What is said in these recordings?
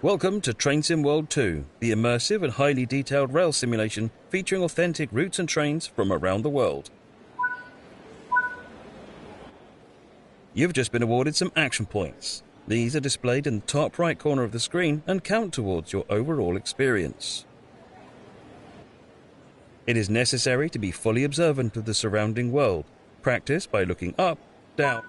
Welcome to Train Sim World 2, the immersive and highly detailed rail simulation featuring authentic routes and trains from around the world. You've just been awarded some action points. These are displayed in the top right corner of the screen and count towards your overall experience. It is necessary to be fully observant of the surrounding world. Practice by looking up, down.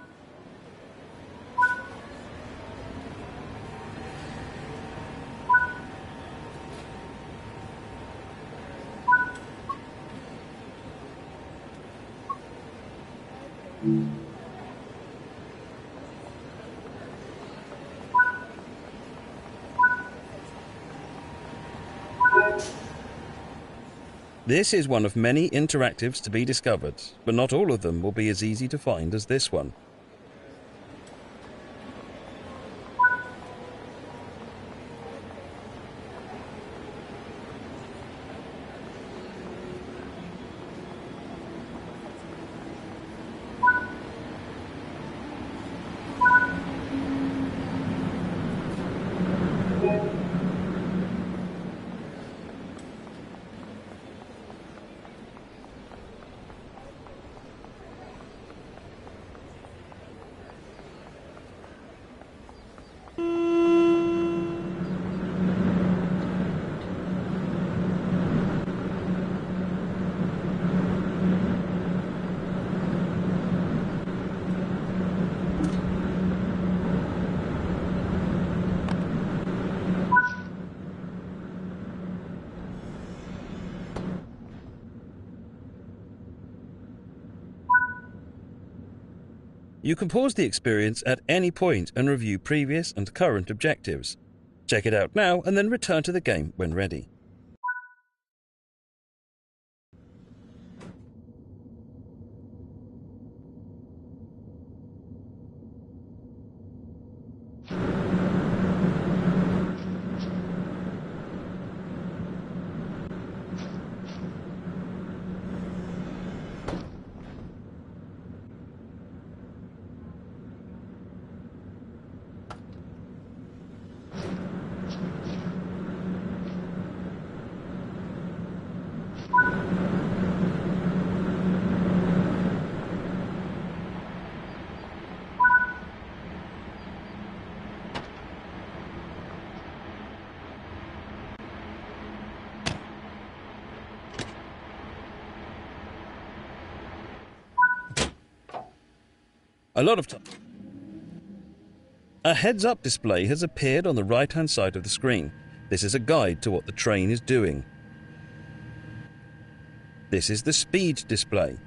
This is one of many interactives to be discovered, but not all of them will be as easy to find as this one. You can pause the experience at any point and review previous and current objectives. Check it out now and then return to the game when ready. A heads-up display has appeared on the right-hand side of the screen. This is a guide to what the train is doing. This is the speed display.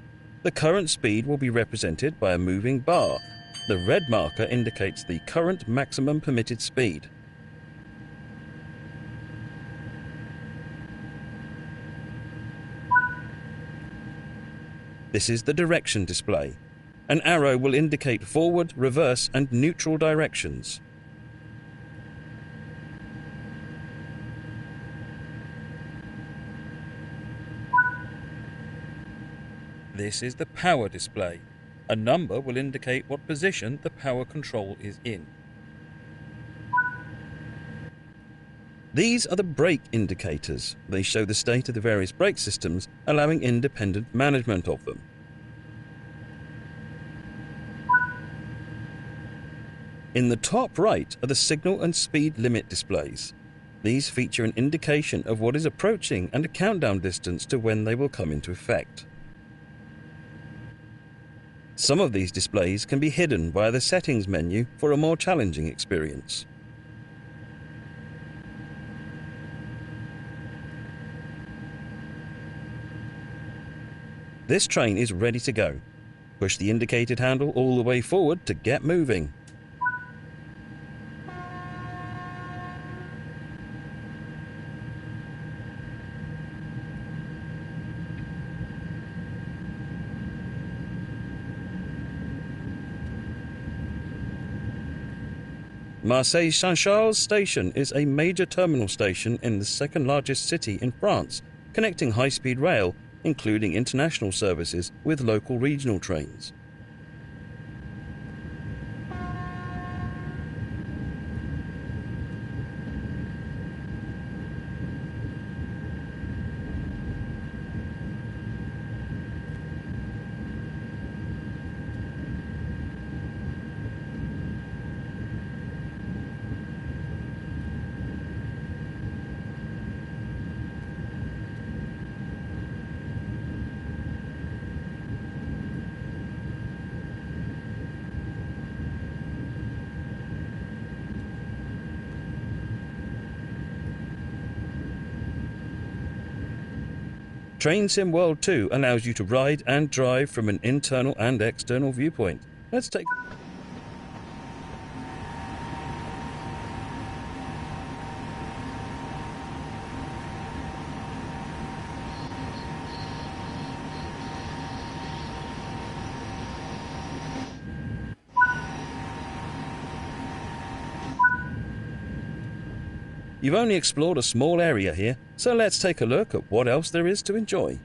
The current speed will be represented by a moving bar. The red marker indicates the current maximum permitted speed. This is the direction display. An arrow will indicate forward, reverse, and neutral directions. This is the power display. A number will indicate what position the power control is in. These are the brake indicators. They show the state of the various brake systems, allowing independent management of them. In the top right are the signal and speed limit displays. These feature an indication of what is approaching and a countdown distance to when they will come into effect. Some of these displays can be hidden via the settings menu for a more challenging experience. This train is ready to go. Push the indicated handle all the way forward to get moving. Marseille-Saint-Charles station is a major terminal station in the second largest city in France, connecting high-speed rail, including international services, with local regional trains. Train Sim World 2 allows you to ride and drive from an internal and external viewpoint. Let's take... You've only explored a small area here, so let's take a look at what else there is to enjoy.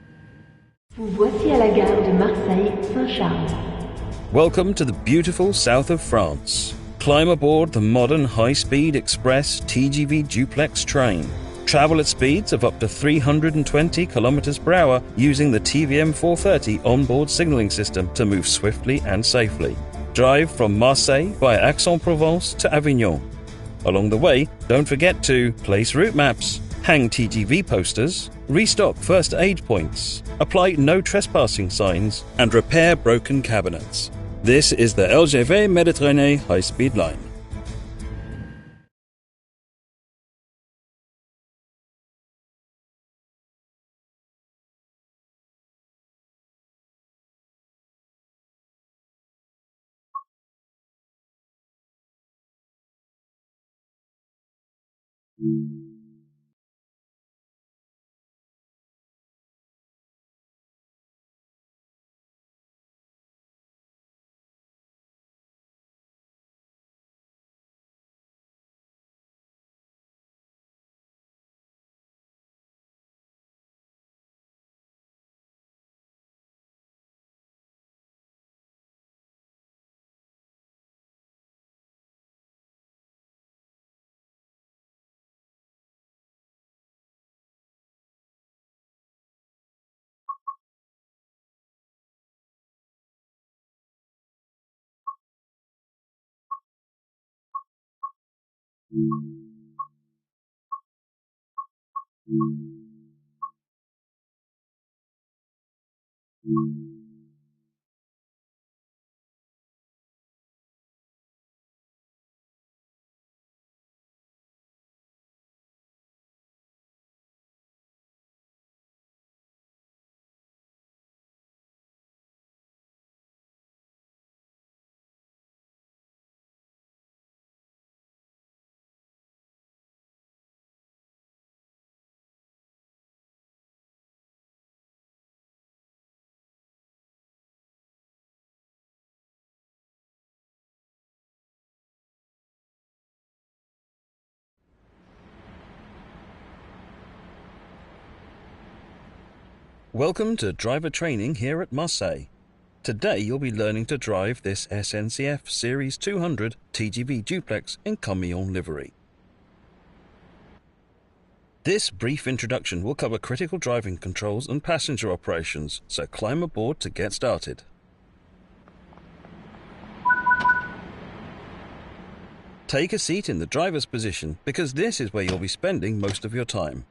Vous voici à la gare de Marseille-Saint-Charles. Welcome to the beautiful south of France. Climb aboard the modern high-speed express TGV Duplex train. Travel at speeds of up to 320 km per hour using the TVM 430 onboard signalling system to move swiftly and safely. Drive from Marseille via Aix-en-Provence to Avignon. Along the way, don't forget to place route maps, hang TGV posters, restock first aid points, apply no trespassing signs, and repair broken cabinets. This is the LGV Méditerranée high-speed line. Welcome to driver training here at Marseille. Today you'll be learning to drive this SNCF Series 200 TGV Duplex in camion livery. This brief introduction will cover critical driving controls and passenger operations, so climb aboard to get started. Take a seat in the driver's position because this is where you'll be spending most of your time.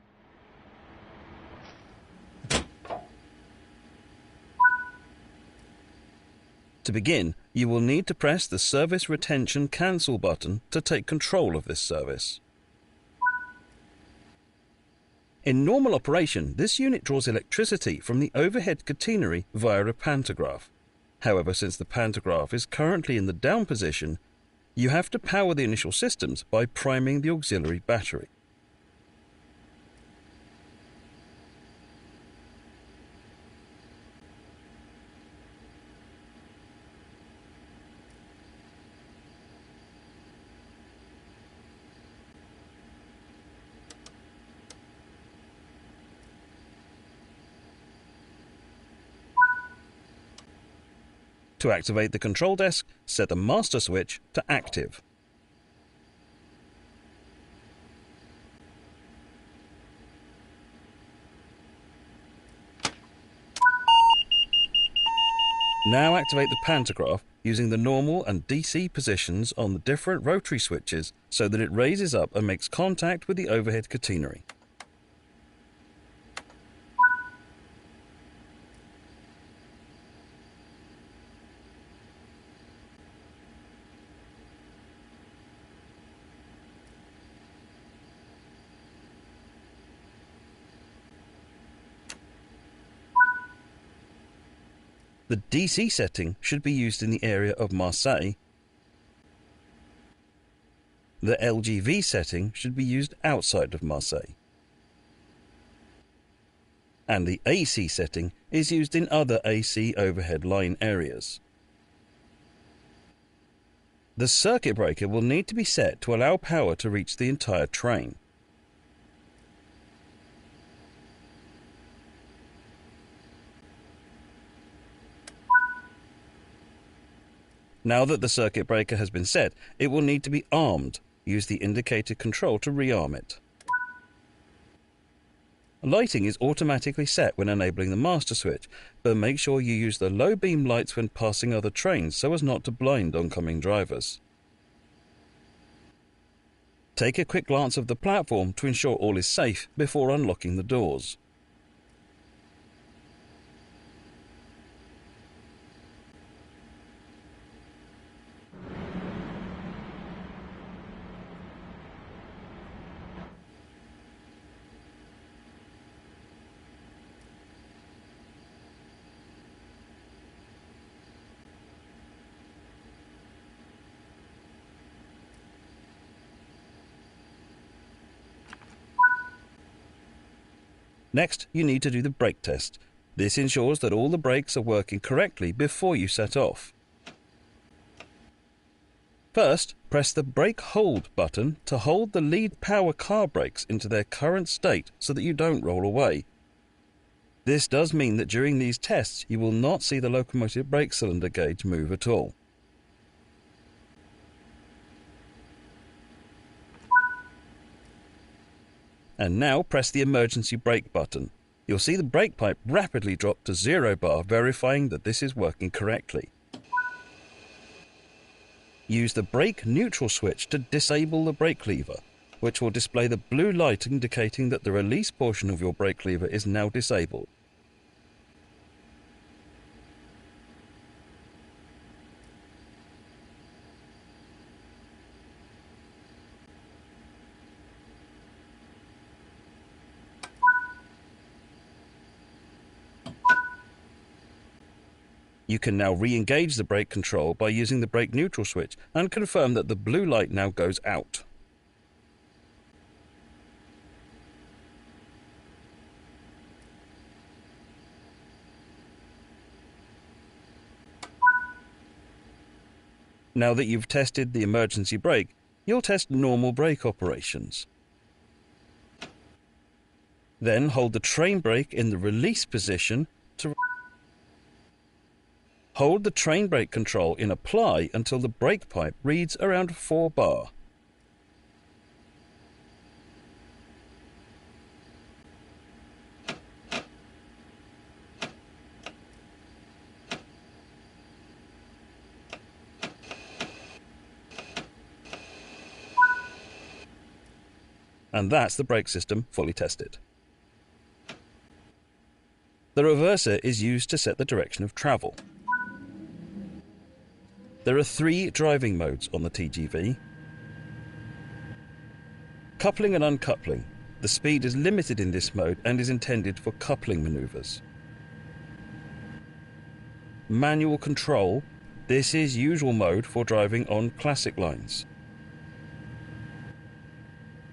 To begin, you will need to press the Service Retention Cancel button to take control of this service. In normal operation, this unit draws electricity from the overhead catenary via a pantograph. However, since the pantograph is currently in the down position, you have to power the initial systems by priming the auxiliary battery. To activate the control desk, set the master switch to active. Now activate the pantograph using the normal and DC positions on the different rotary switches so that it raises up and makes contact with the overhead catenary. The DC setting should be used in the area of Marseille. The LGV setting should be used outside of Marseille. And the AC setting is used in other AC overhead line areas. The circuit breaker will need to be set to allow power to reach the entire train. Now that the circuit breaker has been set, it will need to be armed. Use the indicator control to rearm it. Lighting is automatically set when enabling the master switch, but make sure you use the low beam lights when passing other trains so as not to blind oncoming drivers. Take a quick glance of the platform to ensure all is safe before unlocking the doors. Next, you need to do the brake test. This ensures that all the brakes are working correctly before you set off. First, press the brake hold button to hold the lead power car brakes into their current state so that you don't roll away. This does mean that during these tests you will not see the locomotive brake cylinder gauge move at all. And now press the emergency brake button. You'll see the brake pipe rapidly drop to 0 bar, verifying that this is working correctly. Use the brake neutral switch to disable the brake lever, which will display the blue light indicating that the release portion of your brake lever is now disabled. You can now re-engage the brake control by using the brake neutral switch and confirm that the blue light now goes out. Now that you've tested the emergency brake, you'll test normal brake operations. Then hold the train brake in the release position to hold the train brake control in apply until the brake pipe reads around 4 bar. And that's the brake system fully tested. The reverser is used to set the direction of travel. There are 3 driving modes on the TGV. Coupling and uncoupling. The speed is limited in this mode and is intended for coupling manoeuvres. Manual control. This is usual mode for driving on classic lines.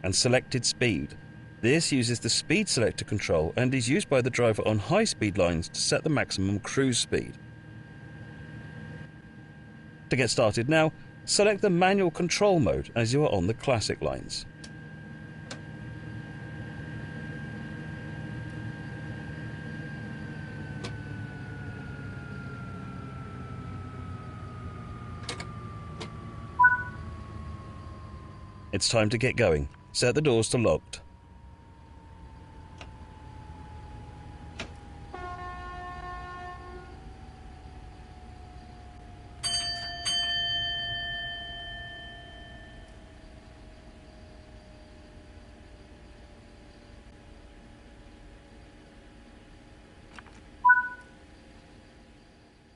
And selected speed. This uses the speed selector control and is used by the driver on high-speed lines to set the maximum cruise speed. To get started now, select the manual control mode as you are on the classic lines. It's time to get going. Set the doors to locked.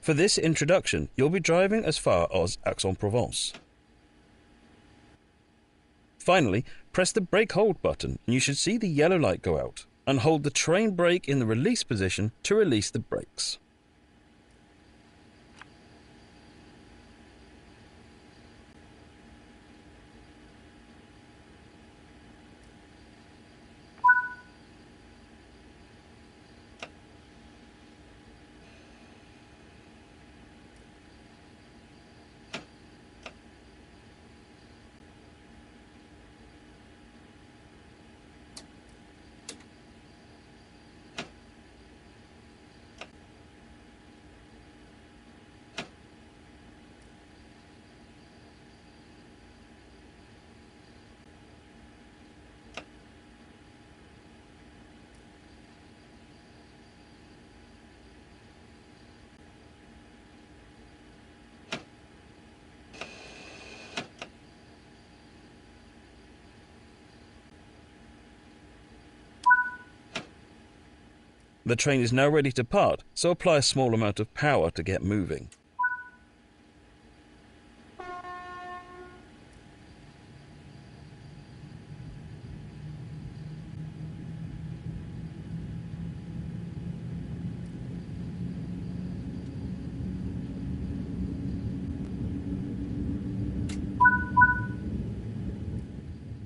For this introduction, you'll be driving as far as Aix-en-Provence. Finally, press the brake hold button and you should see the yellow light go out, and hold the train brake in the release position to release the brakes. The train is now ready to part, so apply a small amount of power to get moving.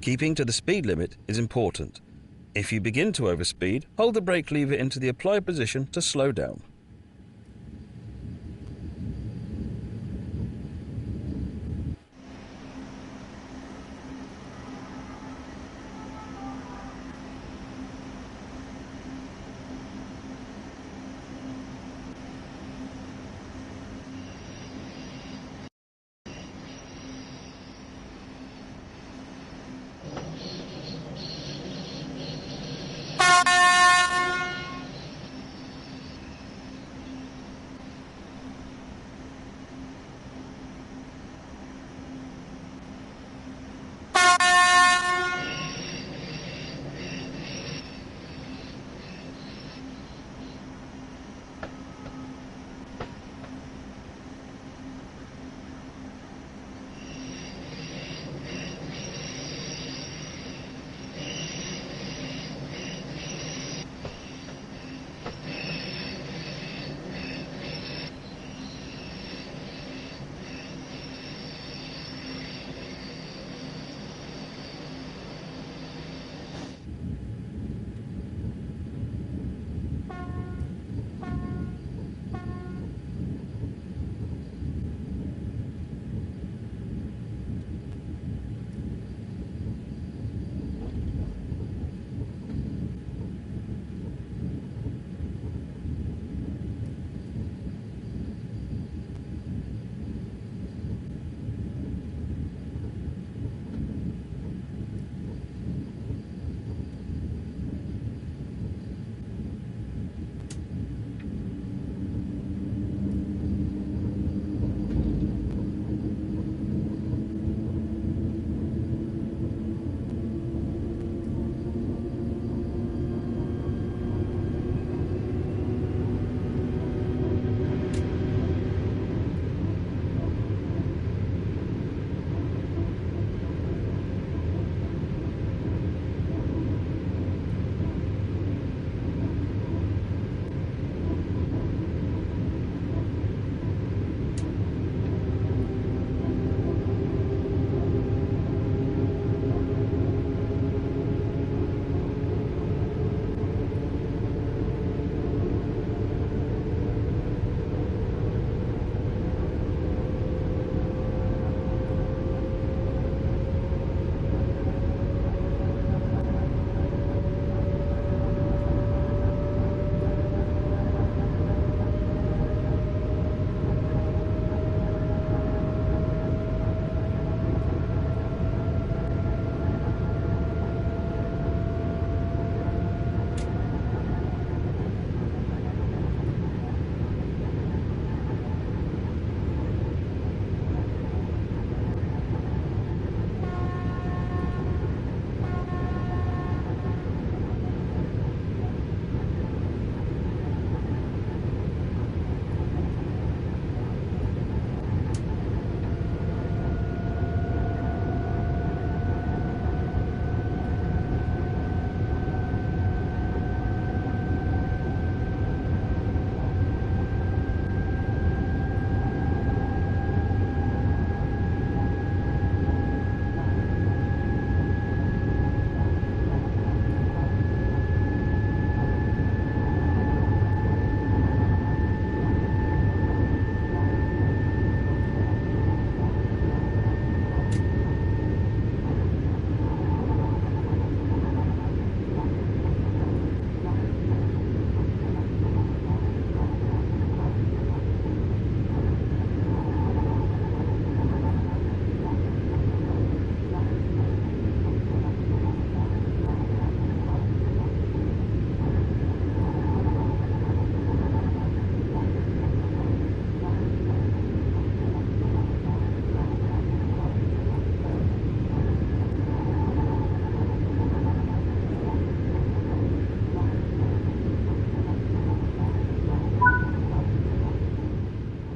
Keeping to the speed limit is important. If you begin to overspeed, hold the brake lever into the applied position to slow down.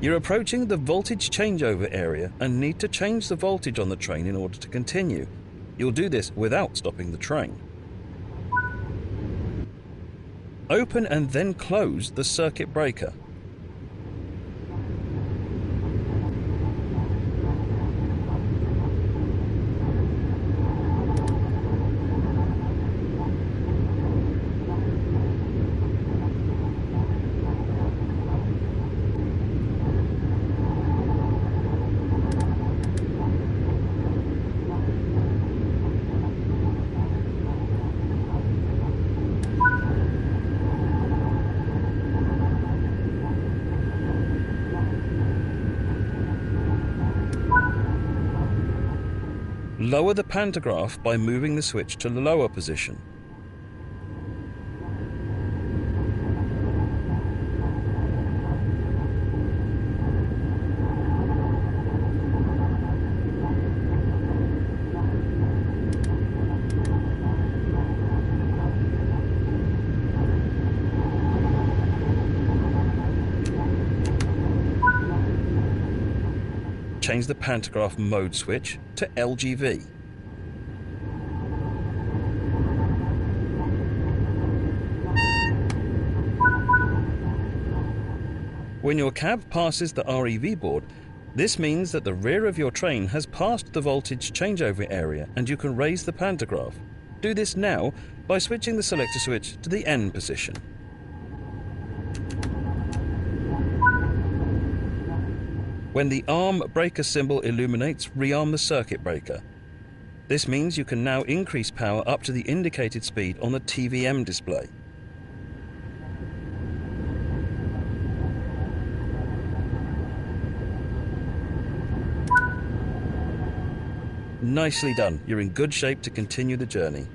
You're approaching the voltage changeover area and need to change the voltage on the train in order to continue. You'll do this without stopping the train. Open and then close the circuit breaker. Lower the pantograph by moving the switch to the lower position. Change the pantograph mode switch to LGV. When your cab passes the REV board, this means that the rear of your train has passed the voltage changeover area and you can raise the pantograph. Do this now by switching the selector switch to the N position. When the arm breaker symbol illuminates, rearm the circuit breaker. This means you can now increase power up to the indicated speed on the TVM display. Nicely done. You're in good shape to continue the journey.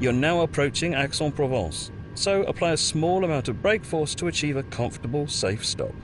You're now approaching Aix-en-Provence, so apply a small amount of brake force to achieve a comfortable, safe stop.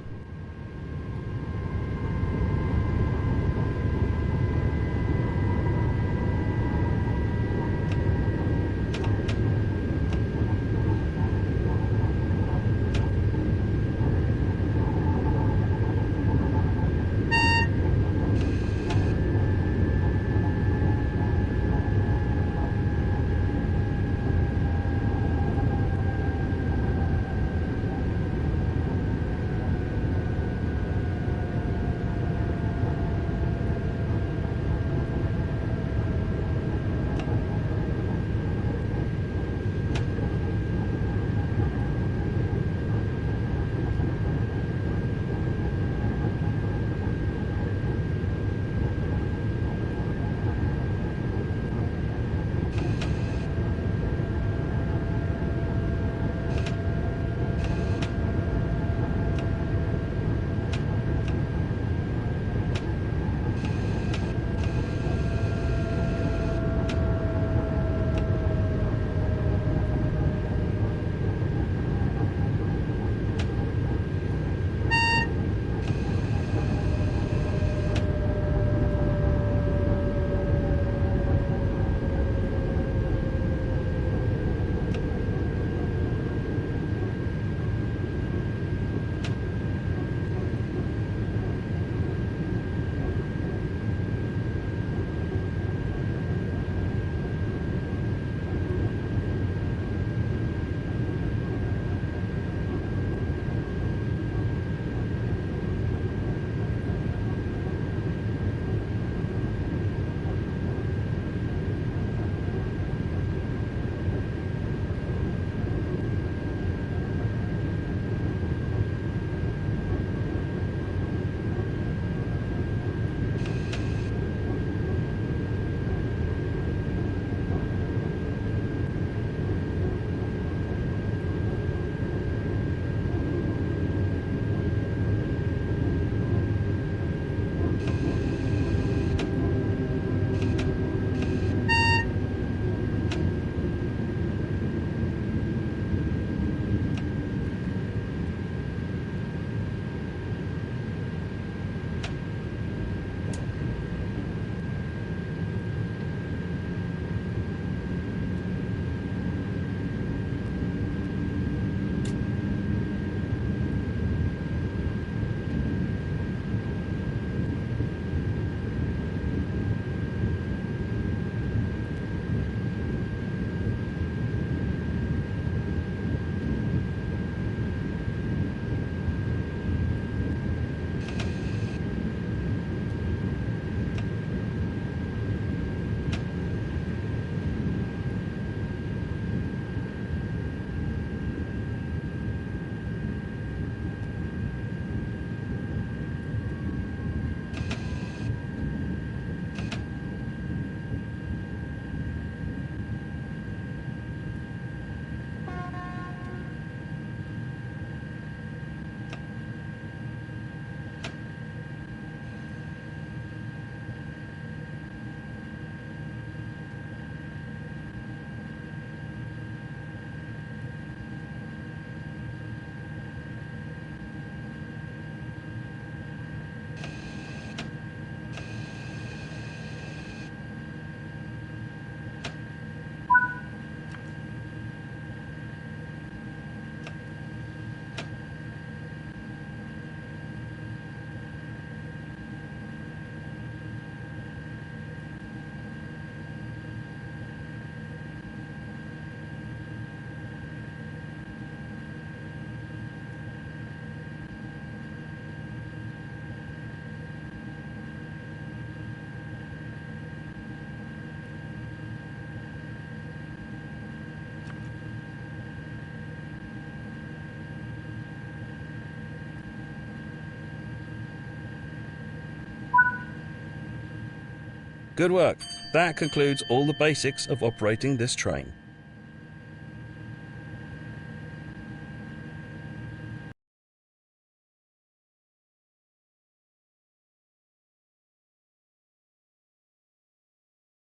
Good work. That concludes all the basics of operating this train.